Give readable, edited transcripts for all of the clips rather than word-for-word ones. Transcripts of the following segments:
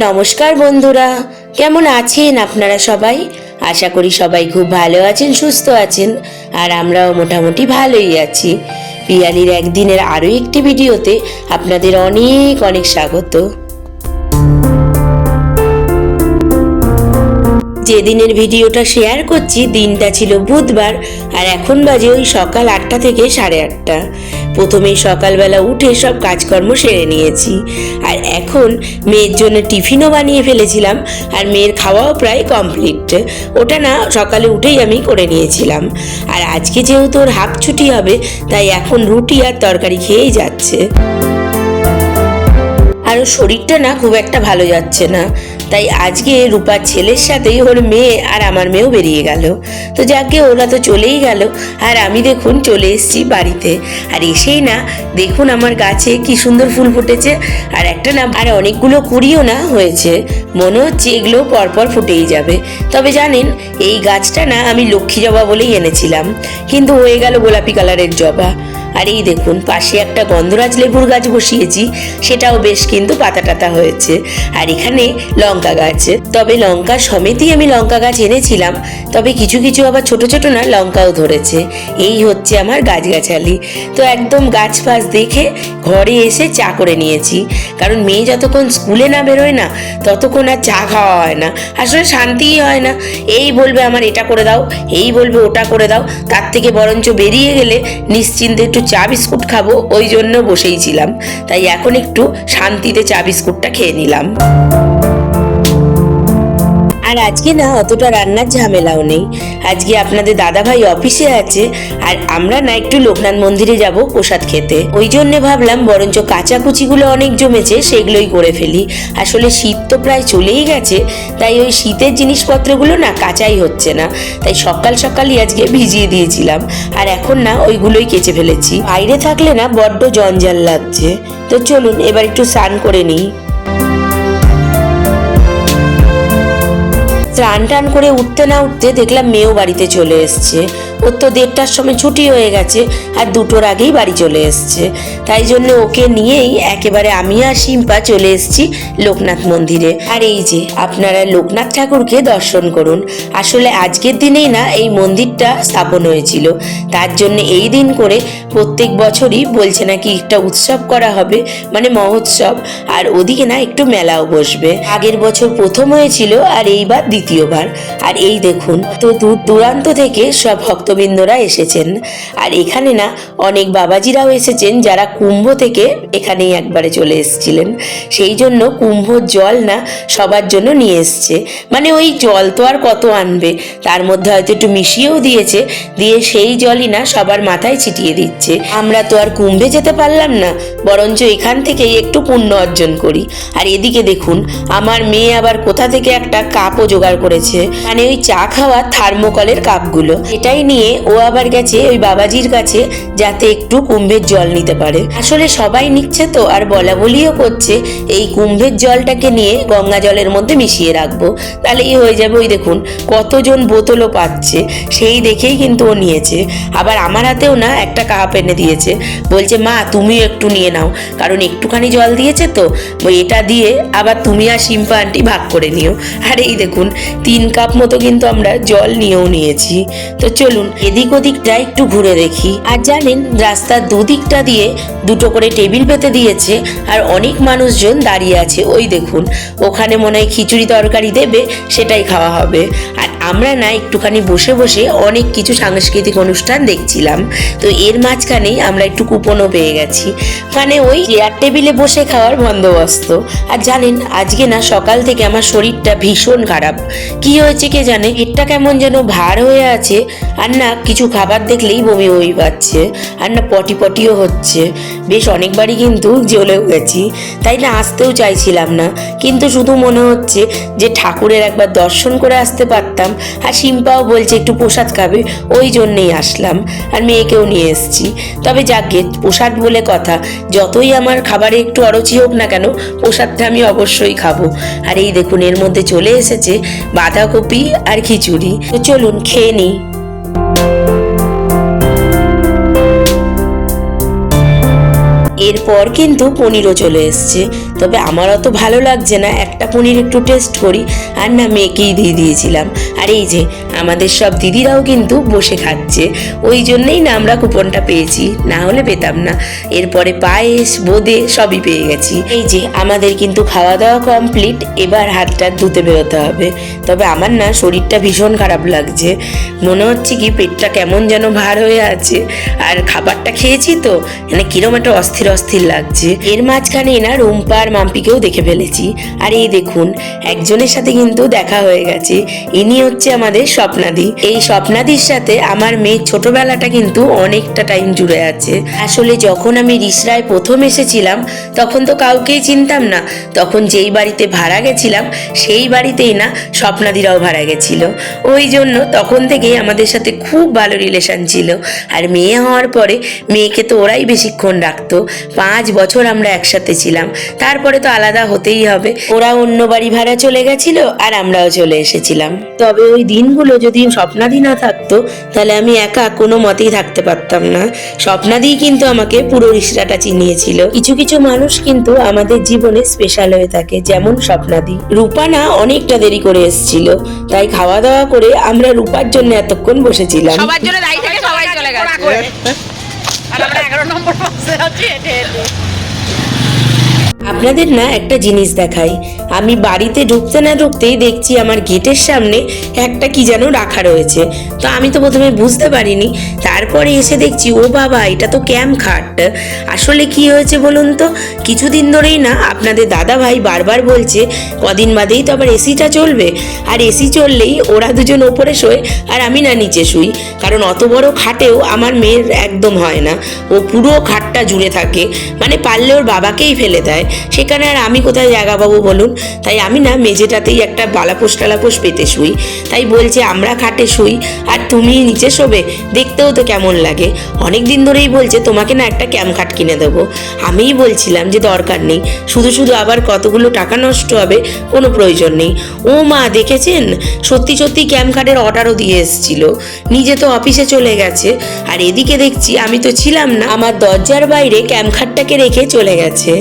নমস্কার বন্ধুরা, কেমন আছেন আপনারা সবাই? আশা করি সবাই খুব ভালো আছেন, সুস্থ আছেন, আর আমরাও মোটামুটি ভালোই আছি। পিয়ালির একদিনের আরও একটি ভিডিওতে আপনাদের অনেক অনেক স্বাগত। যেদিনের ভিডিওটা শেয়ার করছি দিনটা ছিল বুধবার, আর এখন বাজে ওই সকাল 8টা থেকে 8:30। প্রথমেই সকালবেলা উঠে সব কাজকর্ম সেরে নিয়েছি, আর এখন মেয়ের জন্য টিফিনও বানিয়ে ফেলেছিলাম, আর মেয়ের খাওয়াও প্রায় কমপ্লিট। ওটা না সকালে উঠেই আমি করে নিয়েছিলাম। আর আজকে যেহেতু ওর হাফ ছুটি হবে, তাই এখন রুটি আর তরকারি খেয়েই যাচ্ছে। আর ওর শরীরটা না খুব একটা ভালো যাচ্ছে না, তাই আজকে রূপার ছেলের সাথেই ওর মেয়ে আর আমার মেয়েও বেরিয়ে গেল। তো যাকে ওরা তো চলেই গেল, আর আমি দেখুন চলে এসেছি বাড়িতে। আর এসেই না দেখুন আমার গাছে কি সুন্দর ফুল ফুটেছে, আর একটা না আর অনেকগুলো কুড়িও না হয়েছে। মনে হচ্ছে এগুলো পরপর ফুটেই যাবে। তবে জানেন, এই গাছটা না আমি লক্ষ্মী জবা বলেই এনেছিলাম, কিন্তু হয়ে গেল গোলাপি কালারের জবা। আর এই দেখুন পাশে একটা গন্ধরাজ লেবুর গাছ বসিয়েছি, সেটাও বেশ কিন্তু পাতা টাতা হয়েছে। আর এখানে লঙ্কা গাছ, তবে লঙ্কা সমেতই আমি লঙ্কা গাছ এনেছিলাম, তবে কিছু কিছু আবার ছোট ছোট না লঙ্কাও ধরেছে। এই হচ্ছে আমার গাছগাছালি। তো একদম গাছ ফাছ দেখে ঘরে এসে চা করে নিয়েছি, কারণ মেয়ে যতক্ষণ স্কুলে না বেরোয় না ততক্ষণ আর চা খাওয়া হয় না, আসলে শান্তিই হয় না। এই বলবে আমার এটা করে দাও, এই বলবে ওটা করে দাও, তার থেকে বরঞ্চ বেরিয়ে গেলে নিশ্চিন্তে একটু চা বিস্কুট খাবো, ওই জন্য বসেই ছিলাম। তাই এখন একটু শান্তিতে চা বিস্কুটটা খেয়ে নিলাম। আর আজকে না অতটা রান্নার ঝামেলাও নেই। আজকে আপনাদের দাদাভাই অফিসে আছে, আর আমরা না একটু লোকনাথ মন্দিরে যাব প্রসাদ খেতে। ওই জন্য ভাবলাম বরঞ্চ কাঁচাকুচিগুলো অনেক জমেছে, সেগুলোই করে ফেলি। আসলে শীত তো প্রায় চলেই গেছে, তাই ওই শীতের জিনিসপত্রগুলো না কাঁচাই হচ্ছে না, তাই সকাল সকালই আজকে ভিজিয়ে দিয়েছিলাম। আর এখন না ওইগুলোই কেচে ফেলেছি। বাইরে থাকলে না বড্ড জঞ্জাল লাগছে। তো চলুন এবার একটু স্নান করে নিই। স্নান টান করে উঠতে না উঠতে দেখলাম মেয়েও বাড়িতে চলে এসছে। ওর তো 1:30টার সময় ছুটি হয়ে গেছে, আর 2টোর আগেই বাড়ি চলে এসছে। তাই জন্য ওকে নিয়েই একেবারে আমি আর শিম্পা চলে এসছি লোকনাথ মন্দিরে। আর এই যে আপনারা লোকনাথ ঠাকুরকে দর্শন করুন। আসলে আজকের দিনেই না এই মন্দিরটা স্থাপন হয়েছিল, তার জন্য এই দিন করে প্রত্যেক বছরই বলছে নাকি একটা উৎসব করা হবে, মানে মহোৎসব। আর ওদিকে না একটু মেলাও বসবে। আগের বছর প্রথম হয়েছিল, আর এইবার দ্বিতীয়বার। আর এই দেখুন তো দূর দূরান্ত থেকে সব ভক্তবৃন্দরা এসেছেন। আর এখানে না অনেক বাবাজিরাও এসেছেন, যারা কুম্ভ থেকে এখানেই একবারে চলে এসেছিলেন। সেই জন্য কুম্ভর জল না সবার জন্য নিয়ে এসছে। মানে ওই জল তো আর কত আনবে, তার মধ্যে হয়তো একটু মিশিয়েও দিয়েছে, দিয়ে সেই জলই না সবার মাথায় ছিটিয়ে দিচ্ছে। আমরা তো আর কুম্ভে যেতে পারলাম না, বরঞ্চ এখান থেকেই একটু পুণ্য অর্জন করি। আর এদিকে দেখুন আমার মেয়ে আবার কোথা থেকে একটা কাপও জোগাড় করেছে, মানে ওই চা খাওয়ার থার্মোকলের কাপগুলো। এটাই নিয়ে ও আবার গেছে ওই বাবাজির কাছে, যাতে একটু কুম্ভের জল নিতে পারে। আসলে সবাই নিচ্ছে তো, আর বলা বলিও করছে এই কুম্ভের জলটাকে নিয়ে গঙ্গা জলের মধ্যে মিশিয়ে রাখবো, তাহলেই হয়ে যাবে। ওই দেখুন কতজন বোতলও পাচ্ছে, সেই দেখেই কিন্তু ও নিয়েছে। আবার আমার হাতেও না একটা কাপ এনে দিয়েছে, বলছে মা তুমিও একটু নিয়ে নাও, কারণ একটুখানি জল দিয়েছে তো, এটা দিয়ে আবার তুমি আর শিম্পা আন্টি ভাগ করে নিও। আর এই দেখুন 3 কাপ মতো কিন্তু আমরা জল নিয়েও নিয়েছি। তো চলুন এদিক ওদিকটা একটু ঘুরে দেখি। আর জানেন রাস্তার দুদিকটা দিয়ে 2টো করে টেবিল পেতে দিয়েছে, আর অনেক মানুষজন দাঁড়িয়ে আছে। ওই দেখুন ওখানে মনে হয় খিচুড়ি তরকারি দেবে, সেটাই খাওয়া হবে। আর আমরা না একটুখানি বসে বসে অনেক কিছু সাংস্কৃতিক অনুষ্ঠান দেখছিলাম। তো এর মাঝখানেই আমরা একটু কুপনও পেয়ে গেছি, মানে ওই চেয়ার টেবিলে বসে খাওয়ার বন্দোবস্ত। আর জানেন আজকে না সকাল থেকে আমার শরীরটা ভীষণ খারাপ। কি হয়েছে কে জানে, পেটটা কেমন যেন ভার হয়ে আছে, আর না কিছু খাবার দেখলেই বমি বমি পাচ্ছে, আর না পটিও হচ্ছে। বেশ অনেকবারই কিন্তু জ্বলেও গেছি, তাই না আসতেও চাইছিলাম না, কিন্তু শুধু মনে হচ্ছে যে ঠাকুরের একবার দর্শন করে আসতে পারতাম। আর শিম্পাও বলছে একটু প্রসাদ খাবে, ওই জন্যেই আসলাম, আর মেয়েকেও নিয়ে এসেছি। তবে যাকে প্রসাদ বলে কথা, যতই আমার খাবারে একটু অরুচি হোক না কেন, প্রসাদটা আমি অবশ্যই খাবো। আর এই দেখুন এর মধ্যে চলে এসেছে বাঁধাকপি আর খিচুড়ি। তো চলুন খেয়ে নিই। এরপর কিন্তু পনিরও চলে এসছে, তবে আমার অত ভালো লাগছে না, একটা পনির একটু টেস্ট করি, আর না মেয়েকেই দিয়ে দিয়েছিলাম। আর এই যে আমাদের সব দিদিরাও কিন্তু বসে খাচ্ছে, ওই জন্যেই না আমরা কুপনটা পেয়েছি, না হলে পেতাম না। এরপরে পায়েস বোঁদে সবই পেয়ে গেছি। এই যে আমাদের কিন্তু খাওয়া দাওয়া কমপ্লিট, এবার হাতটা ধুতে বেরোতে হবে। তবে আমার না শরীরটা ভীষণ খারাপ লাগছে, মনে হচ্ছে কি পেটটা কেমন যেন ভার হয়ে আছে, আর খাবারটা খেয়েছি তো মানে কিরম একটা অস্থির অস্থির লাগছে। এর মাঝখানে না রুম্পা আর মাম্পিকেও দেখে ফেলেছি। আর এই দেখুন একজনের সাথে কিন্তু দেখা হয়ে গেছে, ইনি হচ্ছে আমাদের স্বপ্নাদি। এই স্বপ্নাদির সাথে আমার মেয়ের ছোটবেলাটা কিন্তু অনেকটা টাইম জুড়ে আছে। আসলে যখন আমি রিসরায় প্রথম এসেছিলাম তখন তো কাউকেই চিনতাম না, তখন যেই বাড়িতে ভাড়া গেছিলাম সেই বাড়িতেই না স্বপ্নাদিরাও ভাড়া গেছিল, ওই জন্য তখন থেকেই আমাদের সাথে খুব ভালো রিলেশন ছিল। আর মেয়ে হওয়ার পরে মেয়েকে তো ওরাই বেশিক্ষণ রাখতো, 5 বছর আমরা একসাথে ছিলাম, তারপরে তো আলাদা হতেই হবে। ওরা অন্য বাড়ি ভাড়া চলে গেছিল আর আমরাও চলে এসেছিলাম। তবে ওই দিনগুলো যদি স্বপ্নাদি না থাকতো তাহলে আমি একা কোনো মতেই থাকতে পারতাম না। স্বপ্নাদিই কিন্তু আমাকে পুরো রিশরাটা চিনিয়েছিল। কিছু কিছু মানুষ কিন্তু আমাদের জীবনে স্পেশাল হয়ে থাকে, যেমন স্বপ্নাদি। রূপা না অনেকটা দেরি করে এসেছিল, তাই খাওয়া দাওয়া করে আমরা রূপার জন্য এতক্ষণ বসেছিলাম। সবার জন্য দায়ী থেকে সবাই চলে গেছে আর আমরা 11 নম্বর বসে আছি হেঁটে হেঁটে। আপনাদের না একটা জিনিস দেখাই, আমি বাড়িতে ঢুকতে না ঢুকতেই দেখছি আমার গেটের সামনে একটা কি যেন রাখা রয়েছে। তো আমি তো প্রথমে বুঝতে পারিনি, তারপরে এসে দেখছি ও বাবা এটা তো ক্যাম্প খাট। আসলে কি হয়েছে বলুন তো, কিছুদিন ধরেই না আপনাদের দাদা ভাই বারবার বলছে কদিন বাদেই তো আবার এসিটা চলবে, আর এসি চললেই ওরা দুজন ওপরে শোয় আর আমি না নিচে শুই, কারণ অত বড় খাটেও আমার মেয়ের একদম হয় না, ও পুরো খাটটা জুড়ে থাকে, মানে পারলে ওর বাবাকেই ফেলে দেয়, সেখানে আর আমি কোথায় জায়গা পাবো বলুন। তাই আমি না মেঝেটাতেই একটা বালাপোষ টালাপোষ পেতে শুই। তাই বলছে আমরা খাটে শুই আর তুমি নিচে শোবে, দেখতেও তো কেমন লাগে। অনেক দিন ধরেই বলছে তোমাকে না একটা ক্যাম্প খাট কিনে দেবো। আমিই বলছিলাম যে দরকার নেই, শুধু শুধু আবার কতগুলো টাকা নষ্ট হবে, কোনো প্রয়োজন নেই। ও মা দেখেছেন, সত্যি সত্যি ক্যাম্প খাটের অর্ডারও দিয়ে এসেছিল, নিজে তো অফিসে চলে গেছে, আর এদিকে দেখছি আমি তো ছিলাম না, আমার দরজার বাইরে ক্যাম্প খাটটাকে রেখে চলে গেছে।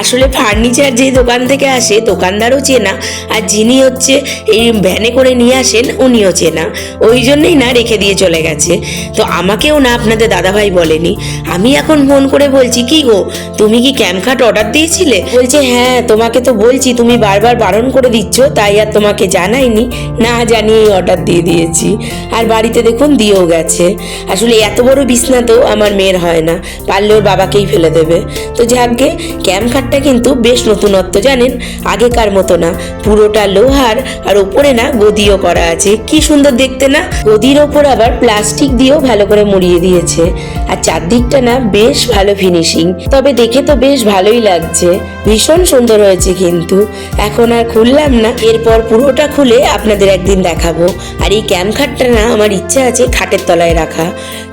আসলে ফার্নিচার যে দোকান থেকে আসে দোকানদারও চেনা, আর যিনি হচ্ছে এই ভ্যানে করে নিয়ে আসেন উনিও চেনা, ওই জন্যই না রেখে দিয়ে চলে গেছে। তো আমাকেও না আপনাদের দাদাভাই বলেনি, আমি এখন ফোন করে বলছি কি গো তুমি কি ক্যাম্প খাট অর্ডার দিয়েছিলে? বলছে হ্যাঁ তোমাকে তো বলছি, তুমি বারবার বারণ করে দিচ্ছ তাই আর তোমাকে জানাইনি, না জানিয়েই অর্ডার দিয়ে দিয়েছি। আর বাড়িতে দেখুন দিয়েও গেছে। আসলে এত বড় বিছনা তো আমার মেয়ের হয় না, পারলে ওর বাবাকেই ফেলে দেবে। তো যাকগে ক্যাম্প খাটটা কিন্তু বেশ নতুনত্ব জানেন, আগেকার মতো না, পুরোটা লোহার, আর ওপরে না গদিও করা আছে, কি সুন্দর দেখতে না। গদির ওপর আবার প্লাস্টিক দিয়েও ভালো করে মুড়িয়ে দিয়েছে, আর চারদিকটা না বেশ ভালো ফিনিশিং, তবে দেখে তো বেশ ভালোই লাগছে, ভীষণ সুন্দর হয়েছে। কিন্তু এখন আর খুললাম না, এরপর পুরোটা খুলে আপনাদের একদিন দেখাবো। আর এই ক্যাম্প খাটটা না আমার ইচ্ছা আছে খাটের তলায় রাখা,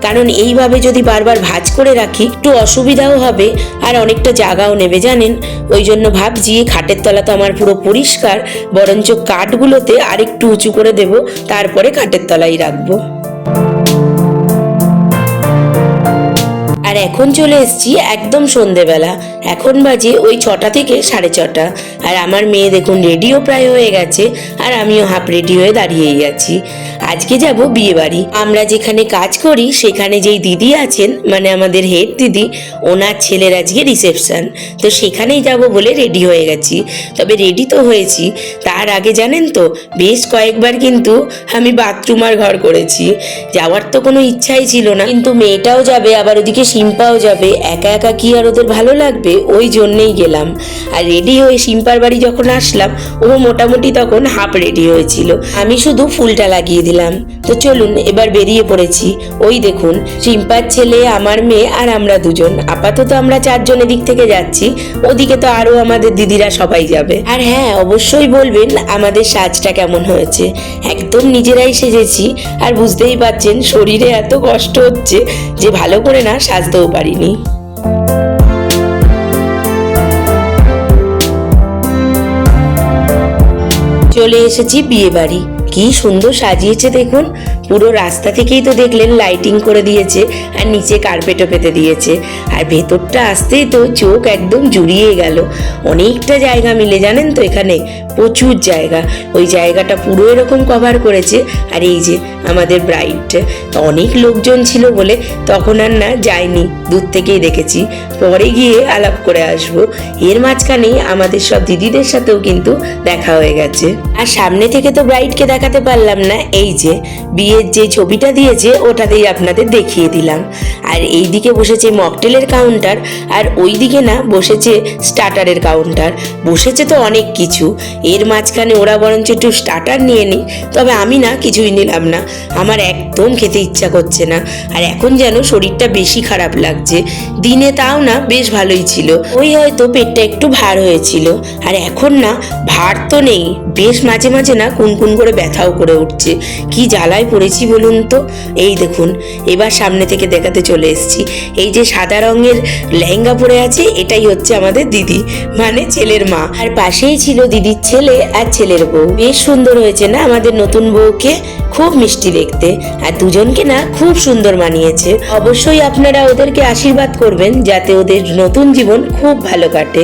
কারণ এইভাবে যদি বারবার ভাঁজ করে রাখি একটু অসুবিধাও হবে আর অনেকটা জায়গাও নেবে জানেন। ওই জন্য ভাবছি খাটের তলা তো আমার পুরো পরিষ্কার, বরঞ্চ কাঠগুলোতে আরেকটু উঁচু করে দেব, তারপরে খাটের তলায় রাখবো। আর এখন চলে এসেছি একদম সন্ধেবেলা, এখন বাজে ওই 6টা থেকে 6:30, আর আমার মেয়ে দেখুন রেডিও প্রায় হয়ে গেছে, আর আমিও হাফ রেডি হয়ে দাঁড়িয়েই আছি। আজকে যাব বিয়ে বাড়ি। আমরা যেখানে কাজ করি সেখানে যেই দিদি আছেন, মানে আমাদের হেড দিদি, ওনার ছেলের আজকে রিসেপশন, তো সেখানেই যাব বলে রেডি হয়ে গেছি। তবে রেডি তো হয়েছি, তার আগে জানেন তো বেশ কয়েকবার কিন্তু আমি বাথরুম আর ঘর করেছি, যাওয়ার তো কোনো ইচ্ছাই ছিল না, কিন্তু মেয়েটাও যাবে আবার ওদিকে শিম্পাও যাবে, একা একা কি আর ওদের ভালো লাগবে, ওই জন্যেই গেলাম। আর রেডি হয়ে শিম্পার বাড়ি যখন আসলাম ও মোটামুটি তখন হাফ রেডি হয়েছিল, আমি শুধু ফুলটা লাগিয়ে দিলাম। তো চলুন এবার বেরিয়ে পড়েছি। ওই দেখুন শিম্পার ছেলে, আমার মেয়ে আর আমরা দুজন, আপাতত আমরা 4 জন এদিক থেকে যাচ্ছি, ওদিকে তো আরো আমাদের দিদিরা সবাই যাবে। আর হ্যাঁ অবশ্যই বলবেন আমাদের সাজটা কেমন হয়েছে, একদম নিজেরাই সেজেছি, আর বুঝতেই পারছেন শরীরে এত কষ্ট হচ্ছে যে ভালো করে না সাজতেও পারিনি। চলে এসেছি বিয়ে বাড়ি, কি সুন্দর সাজিয়েছে দেখুন, পুরো রাস্তা থেকেই তো দেখলেন লাইটিং করে দিয়েছে আর নিচে কার্পেটও পেতে দিয়েছে। আর ভেতরটা আসতেই তো চোখ একদম জুড়িয়ে গেল। অনেকটা জায়গা মিলে জানেন তো, এখানে প্রচুর জায়গা। ওই জায়গাটা পুরো এরকম কভার করেছে। আর এই যে আমাদের ব্রাইড, অনেক লোকজন ছিল বলে তখন আর না যাইনি, দূর থেকেই দেখেছি, পরে গিয়ে আলাপ করে আসবো। এর মাঝখানেই আমাদের সব দিদিদের সাথেও কিন্তু দেখা হয়ে গেছে। আর সামনে থেকে তো ব্রাইডকে দেখাতে পারলাম না, এই যে বিয়ের যে ছবিটা দিয়েছে ওটাতেই আপনাদের দেখিয়ে দিলাম। আর এই দিকে বসেছে মকটেলের কাউন্টার, আর ওই দিকে না বসেছে স্টার্টারের কাউন্টার। বসেছে তো অনেক কিছু, এর মাঝখানে ওরা বরঞ্চ একটু স্টার্টার নিয়ে নিই, তবে আমি না কিছুই নিলাম না, আমার একদম খেতে ইচ্ছা করছে না। আর এখন যেন শরীরটা বেশি খারাপ লাগছে, দিনে তাও না বেশ ভালোই ছিল, ওই হয়তো পেটটা একটু ভার হয়েছিল। আর এখন না ভার তো নেই, বেশ মাঝে মাঝে না কুনকুন করে ব্যথাও করে উঠছে। কি জ্বালায় পড়েছি বলুন তো। এই দেখুন, এবার সামনে থেকে দেখাতে চলে এসেছি। এই যে সাদা রঙের লেহেঙ্গা পরে আছে, এটাই হচ্ছে আমাদের দিদি, মানে ছেলের মা। আর পাশেই ছিল দিদির ছেলে আর ছেলের বউ। বেশ সুন্দর হয়েছে না আমাদের নতুন বউকে, খুব মিষ্টি দেখতে। আর দুজনকে না খুব সুন্দর মানিয়েছে। অবশ্যই আপনারা ওদেরকে আশীর্বাদ করবেন যাতে ওদের নতুন জীবন খুব ভালো কাটে।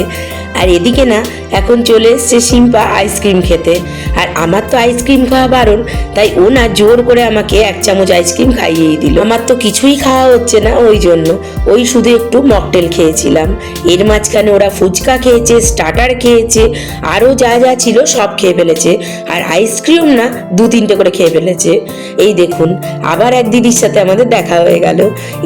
আর এদিকে না এখন চলে এসছে সিম্পা আইসক্রিম খেতে। আর আমার তো আইসক্রিম খাওয়া বারণ, তাই ও না জোর করে আমাকে 1 চামচ আইসক্রিম খাইয়েই দিল। আমার তো কিছুই খাওয়া হচ্ছে না, ওই জন্য ওই শুধু একটু মকটেল খেয়েছিলাম। এর মাঝখানে ওরা ফুচকা খেয়েছে, স্টার্টার খেয়েছে, আরও যা যা ছিল সব খেয়ে ফেলেছে। আর আইসক্রিম না 2-3টে করে খেয়ে ফেলেছে। এই দেখুন, আবার এক দিদির সাথে আমাদের দেখা হয়ে গেল,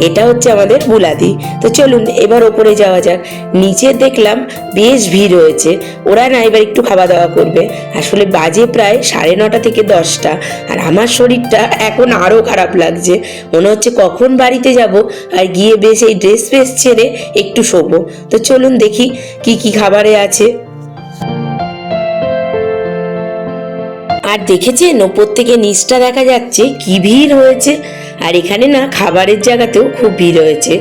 এটা হচ্ছে আমাদের বুলাদি। তো চলুন এবার ওপরে যাওয়া যাক। নিচে দেখলাম বেশ ভিড় হয়েছে, ওরা না এবার একটু খাওয়া দাওয়া করবে। আসলে বাজে প্রায় 9:30 থেকে 10টা, আর আমার শরীরটা এখন আরও খারাপ লাগছে, মনে হচ্ছে কখন বাড়িতে যাব আর গিয়ে বেশ এই ড্রেস ফ্রেস ছেড়ে একটু শোবো। তো চলুন দেখি কি কি খাবারে আছে। আর দেখেছেন ওপর থেকে নিচটা দেখা যাচ্ছে কি ভিড় হয়েছে। আর এখানে না খাবারের জায়গাতেও খুব ভিড় হয়েছে।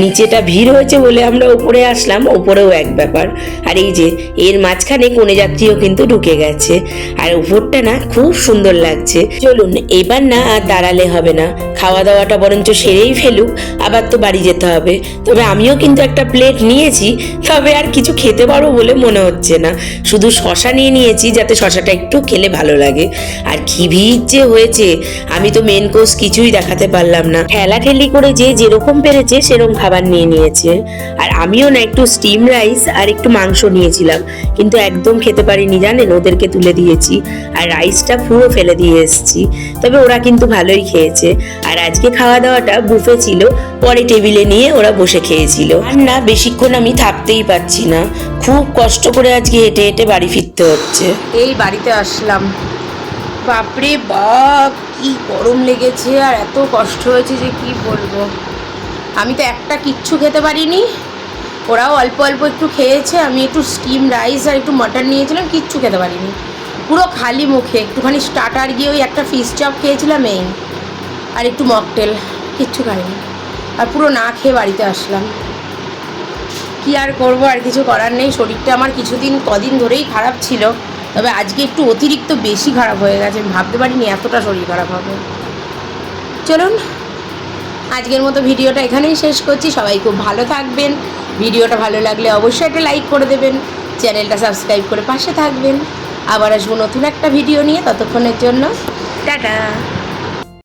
নিচেটা ভিড় হয়েছে বলে আমরা উপরে আসলাম, উপরেও এক ব্যাপার। আর এই যে এর মাঝখানে কনে যাত্রীও কিন্তু ঢুকে গেছে। আর উপরটা না খুব সুন্দর লাগছে। চলুন এবার না আর দাঁড়ালে হবে না, খাওয়া দাওয়াটা বরঞ্চ সেরেই ফেলুক, আবার তো বাড়ি যেতে হবে। তবে আমিও কিন্তু একটা প্লেট নিয়েছি, তবে আর কিছু খেতে পারবো বলে মনে হচ্ছে না, শুধু শশা নিয়ে নিয়েছি যাতে শশাটা একটু খেলে ভালো লাগে। আর কি ভিড় যে হয়েছে, আমি তো মেন কোর্স কিছুই দেখাতে পারলাম না। ঠেলাঠেলি করে যে যেরকম পেরেছে সেরকম খাবার নিয়ে নিয়েছে। আর আমিও না একটু স্টিম রাইস আর একটু মাংস নিয়েছিলাম, কিন্তু একদম খেতে পারিনি জানেন, ওদেরকে তুলে দিয়েছি। আর রাইসটা পুরো ফেলে দিয়ে এসেছি, তবে ওরা কিন্তু ভালোই খেয়েছে। আর আজকে খাওয়া দাওয়াটা বুফে ছিল, পরে টেবিলে নিয়ে ওরা বসে খেয়েছিল। আর না বেশিক্ষণ আমি থাকতেই পারছি না, খুব কষ্ট করে আজকে হেঁটে হেঁটে বাড়ি ফিরতে হচ্ছে। এই বাড়িতে আসলাম, বাপরে বাপ কি গরম লেগেছে, আর এত কষ্ট হয়েছে যে কি বলবো। আমি তো একটা কিচ্ছু খেতে পারিনি, ওরাও অল্প অল্প একটু খেয়েছে। আমি একটু স্টিম রাইস আর একটু মাটন নিয়েছিলাম, কিচ্ছু খেতে পারিনি, পুরো খালি মুখে। একটুখানি স্টার্টার গিয়ে ওই একটা ফিশ চপ খেয়েছিলাম এই, আর একটু মকটেল, কিচ্ছু খাইনি। আর পুরো না খেয়ে বাড়িতে আসলাম। কি আর করবো, আর কিছু করার নেই। শরীরটা আমার কদিন ধরেই খারাপ ছিল, তবে আজকে একটু অতিরিক্ত বেশি খারাপ হয়ে গেছে। আমি ভাবতে পারিনি এতটা শরীর খারাপ হবে। চলুন আজকের মতো ভিডিওটা এখানেই শেষ করছি। সবাই খুব ভালো থাকবেন। ভিডিওটা ভালো লাগলে অবশ্যই একটা লাইক করে দেবেন, চ্যানেলটা সাবস্ক্রাইব করে পাশে থাকবেন। আবার আসবো নতুন একটা ভিডিও নিয়ে, ততক্ষণের জন্য টাটা।